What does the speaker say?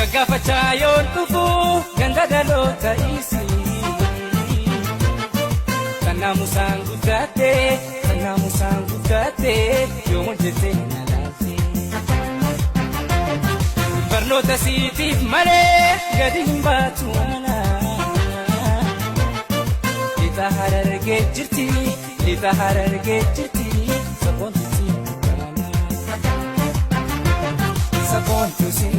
Gaggafachayoon dhufu ganda dhaloota isii kan naamusaan guddaate yoom hojjete na laalte barnoota siitiif malee gadi hin baatu ana lixa harargee jirti saboontu si